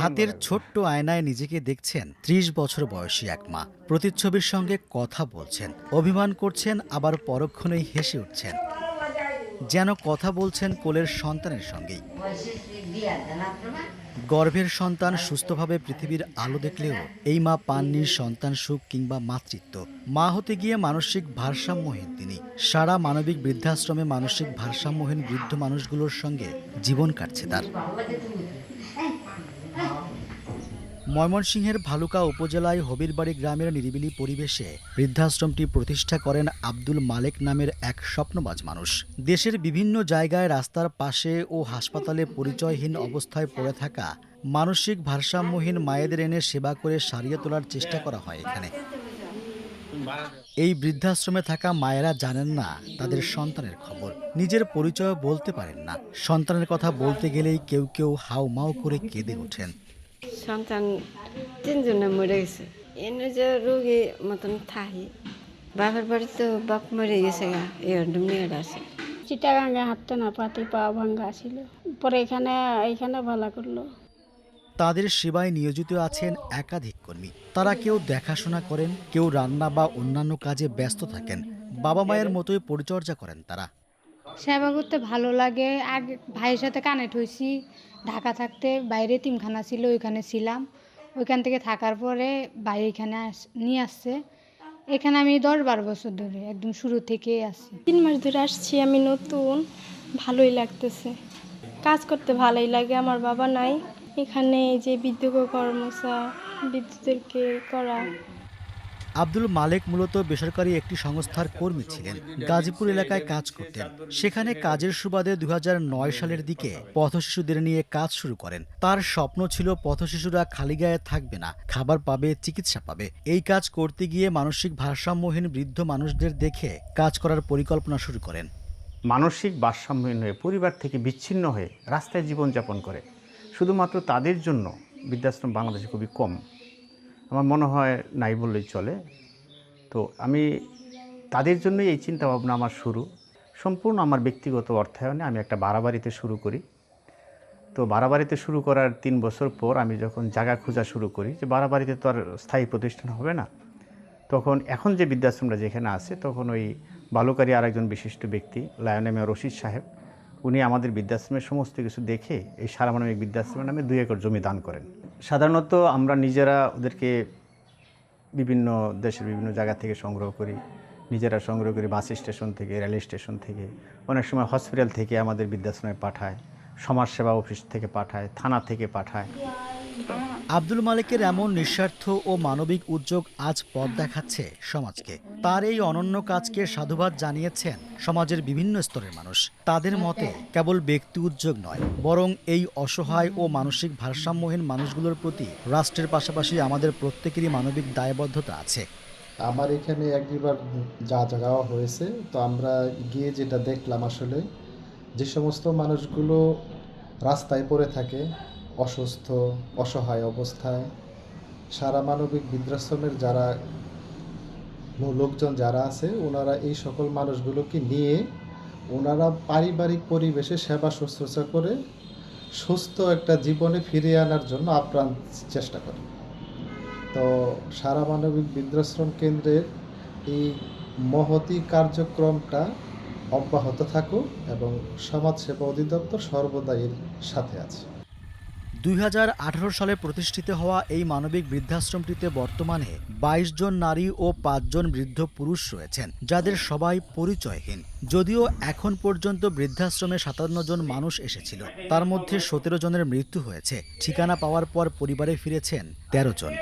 হাতের ছোট্ট আয়নায় নিজেকে দেখছেন ৩০ বছর বয়সী এক মা। প্রতিচ্ছবির সঙ্গে কথা বলছেন, অভিমান করছেন, আবার পরক্ষণেই হেসে উঠছেন, যেন কথা বলছেন কোলের সন্তানের সঙ্গেই। গর্ভের সন্তান সুস্থভাবে পৃথিবীর আলো দেখলেও এই মা পাননি সন্তান সুখ কিংবা মাতৃত্ব। মা হতে গিয়ে মানসিক ভারসাম্যহীন তিনি। সারা মানবিক বৃদ্ধাশ্রমে মানসিক ভারসাম্যহীন বৃদ্ধ মানুষগুলোর সঙ্গে জীবন কাটছে তার। ময়মনসিংহের ভালুকা উপজেলায় হবিরবাড়ি গ্রামের নিরিবিলি পরিবেশে বৃদ্ধাশ্রমটি প্রতিষ্ঠা করেন আব্দুল মালেক নামের এক স্বপ্নবাজ মানুষ। দেশের বিভিন্ন জায়গায় রাস্তার পাশে ও হাসপাতালে পরিচয়হীন অবস্থায় পড়ে থাকা মানসিক ভারসাম্যহীন মায়েদের এনে সেবা করে সারিয়ে তোলার চেষ্টা করা হয় এখানে। এই বৃদ্ধাশ্রমে থাকা মায়েরা জানেন না তাদের সন্তানের খবর, নিজের পরিচয় বলতে পারেন না। সন্তানের কথা বলতে গেলেই কেউ কেউ হাউমাউ করে কেঁদে ওঠেন। সন্তান ৩ জনে মরে গেছে, এনে যে রোগী মতন থাকি। বাপের বাড়ি তো বাপ মরে গেছে গা, মেয়ের আছে। চিটাগাঙ্গে হাঁটতে না পাতি পা ভাঙ্গা ছিল, পরে এইখানে ভালো করলো। তাদের সেবায় নিয়োজিত আছেন একাধিক কর্মী। তারা কেউ দেখাশোনা করেন, কেউ রান্না বা অন্যান্য কাজে ব্যস্ত থাকেন। বাবা মায়ের মতোই পরিচর্যা করেন তারা। সেবা করতে ভালো লাগে। আগে ভাইয়ের সাথে কানেক্ট হয়েছি, ঢাকা থাকতে বাইরে তিমখানা ছিল, ওইখানে ছিলাম। ওইখান থেকে থাকার পরে ভাই এখানে নিয়ে আসছে। এখানে আমি ১০-১২ বছর ধরে একদম শুরু থেকে আছি। ৩ মাস ধরে আসছি আমি, নতুন, ভালোই লাগতেছে। কাজ করতে ভালোই লাগে। আমার বাবা নাই, এখানে যে বিদ্যুৎ কর্মসা বিদ্যুতেরকে করা। আব্দুল মালেক মূলত বেসরকারি একটি সংস্থার কর্মী ছিলেন। গাজীপুর এলাকায় কাজ করতেন। সেখানে কাজের সুবাদে ২০০৯ সালের দিকে পথশিশুদের নিয়ে কাজ শুরু করেন। তার স্বপ্ন ছিল পথশিশুরা খালি গায়ে থাকবে না, খাবার পাবে, চিকিৎসা পাবে। এই কাজ করতে গিয়ে মানসিক ভারসাম্যহীন বৃদ্ধ মানুষদের দেখে কাজ করার পরিকল্পনা শুরু করেন। মানসিক ভারসাম্যহীন হয়ে পরিবার থেকে বিচ্ছিন্ন হয়ে রাস্তায় জীবনযাপন করে, শুধুমাত্র তাদের জন্য বৃদ্ধাশ্রম বাংলাদেশে খুবই কম, আমার মনে হয় নাই বললেই চলে। তো আমি তাদের জন্যই এই চিন্তাভাবনা আমার শুরু। সম্পূর্ণ আমার ব্যক্তিগত অর্থায়নে আমি একটা বাড়াবাড়িতে শুরু করি। তো বাড়াবাড়িতে শুরু করার ৩ বছর পর আমি যখন জায়গা খোঁজা শুরু করি, যে বাড়াবাড়িতে তো আর স্থায়ী প্রতিষ্ঠান হবে না, তখন এখন যে বৃদ্ধাশ্রমটা যেখানে আছে, তখন ওই বালুকারী আরেকজন বিশিষ্ট ব্যক্তি লায়ন এম রশিদ সাহেব, উনি আমাদের বৃদ্ধাশ্রমের সমস্ত কিছু দেখে এই সারা মানবিক বৃদ্ধাশ্রমের নামে ২ একর জমি দান করেন। সাধারণত আমরা নিজেরা ওদেরকে বিভিন্ন দেশের বিভিন্ন জায়গা থেকে সংগ্রহ করি, নিজেরা সংগ্রহ করি, বাস স্টেশন থেকে, রেল স্টেশন থেকে, অনেক সময় হসপিটাল থেকে আমাদের বৃদ্ধাশ্রমে পাঠায়, সমাজসেবা অফিস থেকে পাঠায়, থানা থেকে পাঠায়। আব্দুল মালেকের এমন নিঃস্বার্থ ও মানবিক উদ্যোগ আজ পথ দেখাচ্ছে সমাজকে। তার এই অনন্য কাজকে সাধুবাদ জানিয়েছেন সমাজের বিভিন্ন স্তরের মানুষ। তাদের মতে কেবল ব্যক্তি উদ্যোগ নয়, বরং এই অসহায় ও মানসিক ভারসাম্যহীন মানুষগুলোর প্রতি রাষ্ট্রের পাশাপাশি আমাদের প্রত্যেকেরই মানবিক দায়বদ্ধতা আছে। আমার এখানে একবার যাওয়া হয়েছে, তো আমরা গিয়ে যেটা দেখলাম, আসলে যে সমস্ত মানুষগুলো রাস্তায় পড়ে থাকে, অসুস্থ, অসহায় অবস্থায়, সারা মানবিক বৃদ্ধাশ্রমের যারা লোকজন যারা আছে, ওনারা এই সকল মানুষগুলোকে নিয়ে ওনারা পারিবারিক পরিবেশে সেবা শুশ্রূষা করে সুস্থ একটা জীবনে ফিরিয়ে আনার জন্য আপ্রাণ চেষ্টা করে। তো সারা মানবিক বৃদ্ধাশ্রম কেন্দ্রের এই মহতি কার্যক্রমটা অব্যাহত থাকুক এবং সমাজসেবা অধিদপ্তর সর্বদা এর সাথে আছে। ২০১৮ সালে প্রতিষ্ঠিত হওয়া এই মানবিক বৃদ্ধাশ্রমটিতে বর্তমানে ২২ জন নারী ও ৫ জন বৃদ্ধ পুরুষ রয়েছেন, যাদের সবাই পরিচয়হীন। যদিও এখন পর্যন্ত বৃদ্ধাশ্রমে ৫৭ জন মানুষ এসেছিল, তার মধ্যে ১৭ জনের মৃত্যু হয়েছে। ঠিকানা পাওয়ার পর পরিবারে ফিরেছেন ১৩ জন।